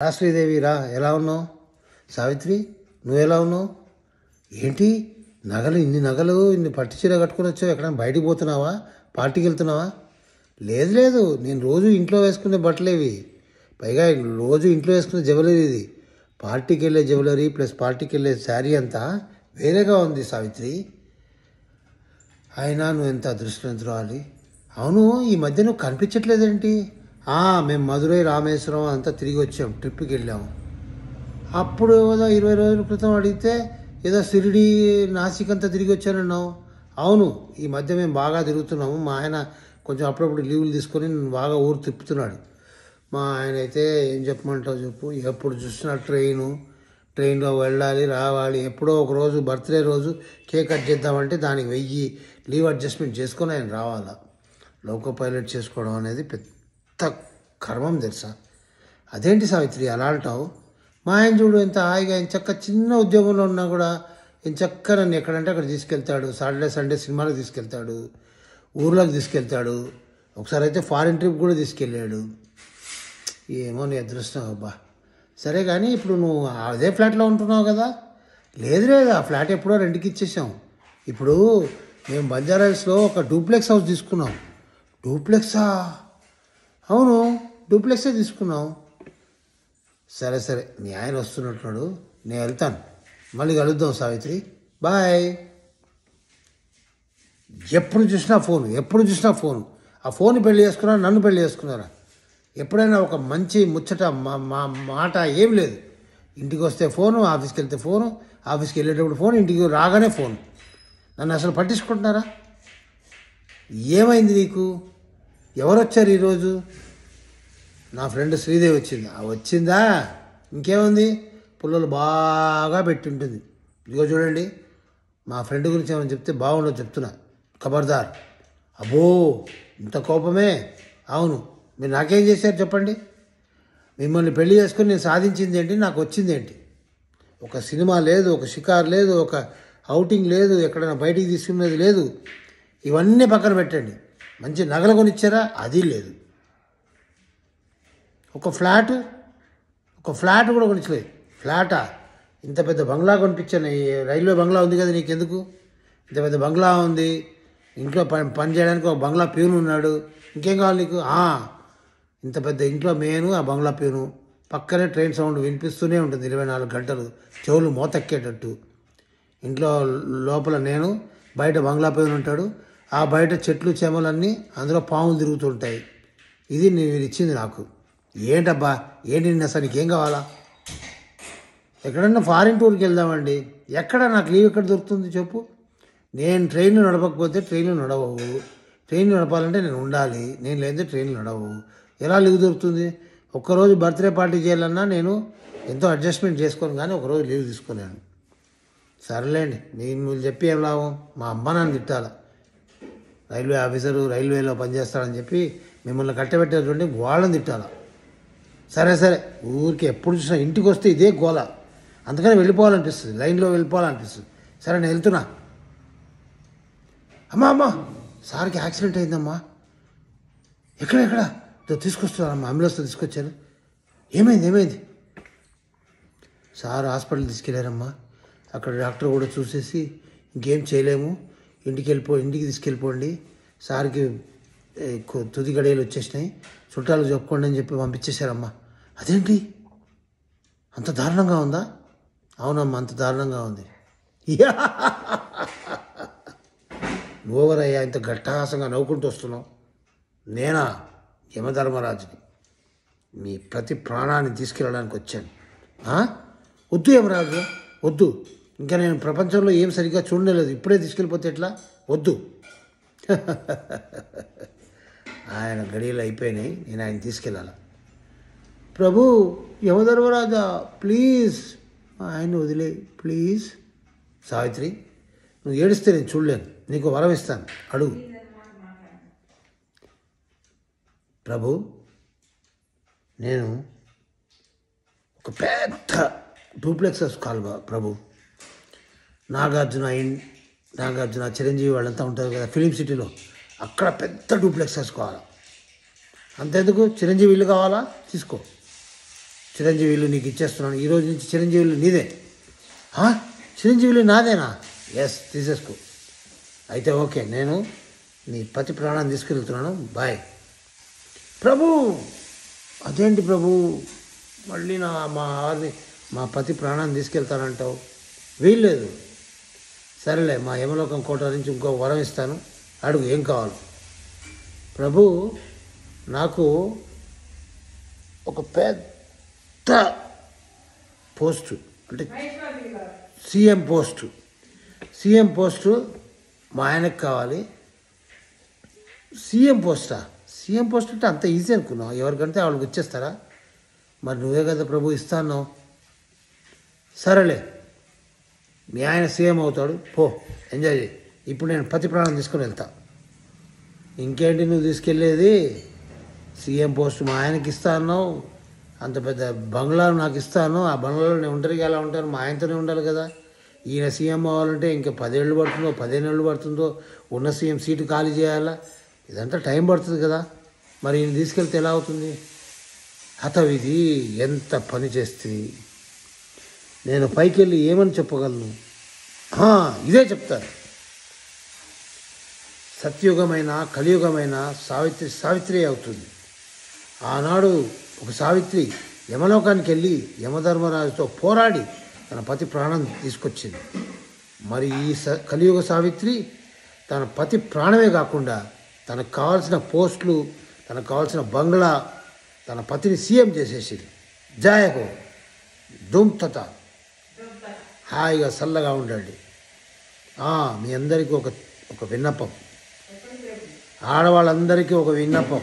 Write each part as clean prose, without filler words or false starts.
శ్రీదేవి రా, ఎలా ఉన్నావు? సావిత్రి, నువ్వు ఎలా ఉన్నావు? ఏంటి నగలు, ఇన్ని నగలు, ఇన్ని పట్టు చీర కట్టుకుని వచ్చావు? ఎక్కడైనా బయటికి పోతున్నావా? పార్టీకి వెళ్తున్నావా? లేదు లేదు, నేను రోజు ఇంట్లో వేసుకునే బట్టలేవి. పైగా రోజు ఇంట్లో వేసుకునే జ్యువెలరీ ఇది. పార్టీకి వెళ్ళే జ్యువెలరీ ప్లస్ పార్టీకి వెళ్ళే శారీ అంతా వేరేగా ఉంది సావిత్రి. అయినా నువ్వు ఎంత అదృష్టవంతురాలి. అవును, ఈ మధ్య నువ్వు కనిపించట్లేదేంటి? మేము మధురై రామేశ్వరం అంతా తిరిగి వచ్చాం, ట్రిప్కి వెళ్ళాము. అప్పుడు ఏదో 20 రోజుల క్రితం అడిగితే ఏదో షిరిడి నాసిక్ అంతా తిరిగి వచ్చానన్నావు. అవును, ఈ మధ్య మేము బాగా తిరుగుతున్నాము. మా ఆయన కొంచెం అప్పుడప్పుడు లీవులు తీసుకొని బాగా ఊరు తిప్పుతున్నాడు. మా ఆయన అయితే ఏం చెప్పమంటావు చెప్పు, ఎప్పుడు చూసినా ట్రైన్లో వెళ్ళాలి రావాలి. ఎప్పుడో ఒక రోజు బర్త్డే రోజు కేక్ కట్ చేద్దామంటే దానికి 1000 లీవ్ అడ్జస్ట్మెంట్ చేసుకొని ఆయన రావాలా. లోకో పైలట్ చేసుకోవడం అనేది పెద్ద కర్మం తెలుసా. అదేంటి సావిత్రి అలా అంటావు? మా ఆయన చూడు ఎంత హాయిగా, చక్క చిన్న ఉద్యోగంలో ఉన్నా కూడా చక్క నన్ను ఎక్కడంటే అక్కడ తీసుకెళ్తాడు. సాటర్డే సండే సినిమాలకు తీసుకెళ్తాడు, ఊర్లోకి తీసుకెళ్తాడు. ఒకసారి అయితే ఫారిన్ ట్రిప్ కూడా తీసుకెళ్ళాడు. ఏమో నీ అదృష్టం అబ్బా. సరే కానీ ఇప్పుడు నువ్వు అదే ఫ్లాట్లో ఉంటున్నావు కదా? లేదు ఆ ఫ్లాట్ ఎప్పుడో రెంట్కి ఇచ్చేసాం. ఇప్పుడు మేము బంజారాహిల్స్లో ఒక డూప్లెక్స్ హౌస్ తీసుకున్నాం. డూప్లెక్సా? అవును, డూప్లెక్సే తీసుకున్నాం. సరే మీ ఆయన వస్తున్నట్టున్నాడు, నేను వెళ్తాను. మళ్ళీ కలుద్దాం సావిత్రి, బాయ్. ఎప్పుడు చూసినా ఫోను. ఆ ఫోన్ పెళ్లి చేసుకున్నారా, నన్ను పెళ్లి చేసుకున్నారా? ఎప్పుడైనా ఒక మంచి ముచ్చట మాట ఏం లేదు. ఇంటికి వస్తే ఫోను, ఆఫీస్కి వెళ్తే ఫోను, ఆఫీస్కి వెళ్ళేటప్పుడు ఫోన్, ఇంటికి రాగానే ఫోన్. నన్ను అసలు పట్టించుకుంటున్నారా? ఏమైంది నీకు? ఎవరు వచ్చారు ఈరోజు? నా ఫ్రెండ్ శ్రీదేవి వచ్చింది. వచ్చిందా? ఇంకేముంది, పుల్లలు బాగా పెట్టింటుంది. ఇదిగో చూడండి, మా ఫ్రెండ్ గురించి ఏమైనా చెప్తే బాగుండదు చెప్తున్నా, ఖబర్దార్. అబ్బో, ఇంత కోపమే? అవును, మీరు నాకేం చేశారు చెప్పండి? మిమ్మల్ని పెళ్లి చేసుకొని నేను సాధించింది ఏంటి, నాకు వచ్చింది ఏంటి? ఒక సినిమా లేదు, ఒక షికార్ లేదు, ఒక అవుటింగ్ లేదు, ఎక్కడైనా బయటికి తీసుకునేది లేదు. ఇవన్నీ పక్కన పెట్టండి. మంచి నగలు కొనిచ్చారా? అది లేదు. ఒక ఫ్లాట్ కూడా కొనిచ్చలేదు. ఫ్లాటా? ఇంత పెద్ద బంగ్లా కొనిపించాను. రైల్వే బంగ్లా ఉంది కదా నీకెందుకు? ఇంత పెద్ద బంగ్లా ఉంది, ఇంట్లో పని చేయడానికి ఒక బంగ్లా ప్యూన్ ఉన్నాడు. ఇంకేం కావాలి నీకు? ఇంత పెద్ద ఇంట్లో మేను, ఆ బంగ్లా ప్యూను. పక్కనే ట్రైన్ సౌండ్ వినిపిస్తూనే ఉంటుంది 24 గంటలు, చెవులు మోతెక్కేటట్టు. ఇంట్లో లోపల నేను, బయట బంగ్లా ప్యూన్ ఉంటాడు. ఆ బయట చెట్లు చేమలన్నీ, అందులో పాములు తిరుగుతుంటాయి. ఇది మీరు ఇచ్చింది నాకు. ఏంటబ్బా, ఏంటి నిన్న అసలు నీకేం కావాలా? ఎక్కడన్నా ఫారిన్ టూర్కి వెళ్దామండి. ఎక్కడ నాకు లీవ్ ఎక్కడ దొరుకుతుంది చెప్పు? నేను ట్రైన్లు నడపకపోతే ట్రైన్లు నడవవు. ట్రైన్లు నడపాలంటే నేను ఉండాలి, నేను లేదంటే ట్రైన్లు నడవవు. ఎలా లీవ్ దొరుకుతుంది? ఒక్కరోజు బర్త్డే పార్టీ చేయాలన్నా నేను ఎంతో అడ్జస్ట్మెంట్ చేసుకోను, కానీ ఒకరోజు లీవ్ తీసుకోలేను. సరేలేండి, మీరు చెప్పి ఏం లాభం? మా అమ్మ నన్ను తిట్టాల. రైల్వే ఆఫీసరు రైల్వేలో పనిచేస్తాడని చెప్పి మిమ్మల్ని కట్టబెట్టేటువంటి వాళ్ళని తిట్టాల. సరే ఊరికి ఎప్పుడు చూసినా ఇంటికి వస్తే ఇదే గోల. అందుకని వెళ్ళిపోవాలనిపిస్తుంది, లైన్లో వెళ్ళిపోవాలనిపిస్తుంది. సరే నేను వెళ్తున్నా. అమ్మా, సార్కి యాక్సిడెంట్ అయిందమ్మా. ఎక్కడ తీసుకొస్తున్నారమ్మా, అంబులెన్స్లో తీసుకొచ్చారు. ఏమైంది? సార్ హాస్పిటల్ తీసుకెళ్ళారమ్మా. అక్కడ డాక్టర్ కూడా చూసేసి ఇంకేం చేయలేము, ఇంటికి తీసుకెళ్ళిపోండి, సార్కి తుది గడియలు వచ్చేసినాయి, చుట్టాలు చెప్పుకోండి అని చెప్పి పంపించేశారమ్మా. అదేంటి, అంత దారుణంగా ఉందా? అవునమ్మా, అంత దారుణంగా ఉంది. ఓవరయ్యా, ఇంత గట్టహాసంగా నవ్వుకుంటూ వస్తున్నావు. నేనా యమధర్మరాజుని, మీ ప్రతి ప్రాణాన్ని తీసుకెళ్ళడానికి వచ్చాను. వద్దు యమరాజు, వద్దు. ఇంకా నేను ప్రపంచంలో ఏం సరిగ్గా చూడలేదు, ఇప్పుడే తీసుకెళ్ళిపోతే ఎట్లా? వద్దు. ఆయన గడియలు అయిపోయినాయి, నేను ఆయన తీసుకెళ్ళాలి. ప్రభు, యమధర్మరాజా ప్లీజ్, ఆయన వదిలే ప్లీజ్. సావిత్రి, నువ్వు ఏడిస్తే నేను చూడలేను, నీకు వరం ఇస్తాను, అడుగు. ప్రభు, నేను ఒక పెద్ద డూప్లెక్స్ హౌస్ కావాలి ప్రభు. నాగార్జున చిరంజీవి వాళ్ళంతా ఉంటారు కదా ఫిలిం సిటీలో, అక్కడ పెద్ద డూప్లెక్స్ హౌస్ కావాలి. అంతెందుకు, చిరంజీవి ఇల్లు కావాలా? తీసుకో. చిరంజీవిలు నీకు ఇచ్చేస్తున్నాను, ఈరోజు నుంచి చిరంజీవిలు నీదే. చిరంజీవిలు నాదేనా? ఎస్, తీసేసుకో. అయితే ఓకే, నేను నీ పతి ప్రాణాన్ని తీసుకెళ్తున్నాను, బాయ్. ప్రభు, అదేంటి ప్రభు, మళ్ళీ మా పతి ప్రాణాన్ని తీసుకెళ్తానంటావు? వీల్లేదు. సరేలే, మా యమలోకం కోట నుంచి ఇంకో వరం ఇస్తాను, అడుగు, ఏం కావాలి? ప్రభు, నాకు ఒక పెద్ద పోస్టు, అంటే సీఎం పోస్టు మా ఆయనకు కావాలి. సీఎం పోస్ట్ అంటే అంత ఈజీ అనుకున్నావు? ఎవరికంటే వాళ్ళకి ఇచ్చేస్తారా? మరి నువ్వే కదా ప్రభు ఇస్తాను. సరేలే, మీ ఆయన సీఎం అవుతాడు, పో, ఎంజాయ్ చేయి. ఇప్పుడు నేను పతి ప్రాణం తీసుకుని వెళ్తా. ఇంకేంటి నువ్వు తీసుకెళ్ళేది? సీఎం పోస్ట్ మా ఆయనకి ఇస్తా అన్నావు, అంత పెద్ద బంగ్లా నాకు ఇస్తాను, ఆ బంగ్లాలో నేను ఒంటరిగా ఎలా ఉంటాను? మా ఆయనతోనే ఉండాలి కదా. ఈయన సీఎం అవ్వాలంటే ఇంకా 10 ఏళ్ళు పడుతుందో 15 ఏళ్ళు పడుతుందో, ఉన్న సీఎం సీటు ఖాళీ చేయాలా, ఇదంతా టైం పడుతుంది కదా. మరి ఈయన తీసుకెళ్తే ఎలా అవుతుంది? హతవిధి, ఎంత పని చేస్తే నేను పైకి వెళ్ళి ఏమని చెప్పగలను? ఇదే చెప్తాను. సత్యుగమైన కలియుగమైన సావిత్రి అవుతుంది. ఆనాడు ఒక సావిత్రి యమలోకానికి వెళ్ళి యమధర్మరాజుతో పోరాడి తన పతి ప్రాణం తీసుకొచ్చింది. మరి ఈ కలియుగ సావిత్రి తన పతి ప్రాణమే కాకుండా తనకు కావాల్సిన పోస్టులు, తనకు కావాల్సిన బంగ్లా, తన పతిని సీఎం చేసేసింది. జాయహో, ధూమ్తత, హాయిగా చల్లగా ఉండండి. మీ అందరికీ ఒక విన్నపం, ఆడవాళ్ళందరికీ ఒక విన్నపం.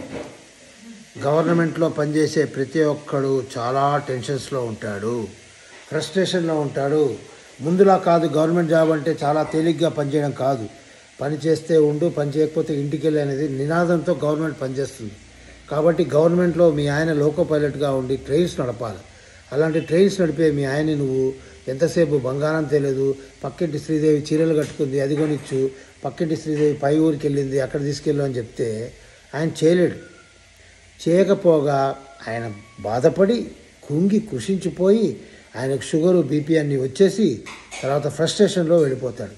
గవర్నమెంట్లో పనిచేసే ప్రతి ఒక్కడు చాలా టెన్షన్స్లో ఉంటాడు, ఫ్రస్ట్రేషన్లో ఉంటాడు. ముందులా కాదు, గవర్నమెంట్ జాబ్ అంటే చాలా తేలిగ్గా పనిచేయడం కాదు. పని చేస్తే ఉండు, పని చేయకపోతే ఇంటికి వెళ్ళి అనేది నినాదంతో గవర్నమెంట్ పనిచేస్తుంది. కాబట్టి గవర్నమెంట్లో మీ ఆయన లోకో పైలట్గా ఉండి ట్రైన్స్ నడపాలి. అలాంటి ట్రైన్స్ నడిపే మీ ఆయన్ని నువ్వు ఎంతసేపు బంగారం తెలియదు, పక్కింటి శ్రీదేవి చీరలు కట్టుకుంది, అది కొనిచ్చు, పక్కింటి శ్రీదేవి పై ఊరికి వెళ్ళింది, అక్కడ తీసుకెళ్ళు అని చెప్తే ఆయన చేయలేడు. చేయకపోగా ఆయన బాధపడి కుంగి కృషించిపోయి ఆయనకు షుగరు, బీపీ అన్నీ వచ్చేసి తర్వాత ఫ్రస్ట్రేషన్లో వెళ్ళిపోతాడు.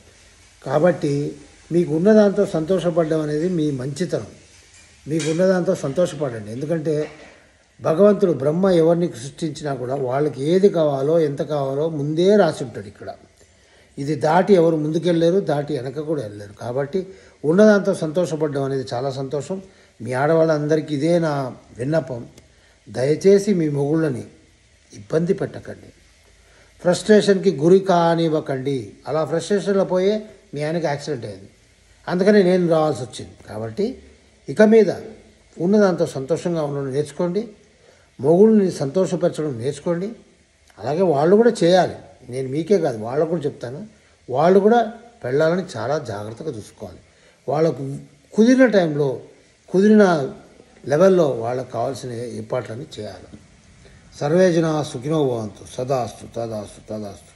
కాబట్టి మీకు ఉన్నదాంతో సంతోషపడడం అనేది మీ మంచితనం. మీకు ఉన్నదాంతో సంతోషపడండి. ఎందుకంటే భగవంతుడు బ్రహ్మ ఎవరిని సృష్టించినా కూడా వాళ్ళకి ఏది కావాలో ఎంత కావాలో ముందే రాసి ఉంటాడు. ఇక్కడ ఇది దాటి ఎవరు ముందుకెళ్ళలేరు, దాటి వెనక కూడా వెళ్ళలేరు. కాబట్టి ఉన్నదాంతో సంతోషపడడం అనేది చాలా సంతోషం. మీ ఆడవాళ్ళందరికీ ఇదే నా విన్నపం. దయచేసి మీ మొగుళ్ళని ఇబ్బంది పెట్టకండి, ఫ్రస్ట్రేషన్కి గురి కానివ్వకండి. అలా ఫ్రస్ట్రేషన్లో పోయే మీ ఆయనకి యాక్సిడెంట్ అయింది, అందుకని నేను రావాల్సి వచ్చింది. కాబట్టి ఇక మీద ఉన్నదాంతో సంతోషంగా ఉండడం నేర్చుకోండి, మొగుళ్ళని సంతోషపరచడం నేర్చుకోండి. అలాగే వాళ్ళు కూడా చేయాలి. నేను మీకే కాదు, వాళ్ళకు కూడా చెప్తాను. వాళ్ళు కూడా పెళ్ళాలని చాలా జాగ్రత్తగా చూసుకోవాలి. వాళ్ళకు కుదిరిన టైంలో, కుదిరిన లెవెల్లో వాళ్ళకు కావాల్సిన ఏర్పాట్లన్నీ చేయాలి. సర్వే జనా సుఖినో భవంతు. సదాస్తు తదాస్తు తదాస్తు.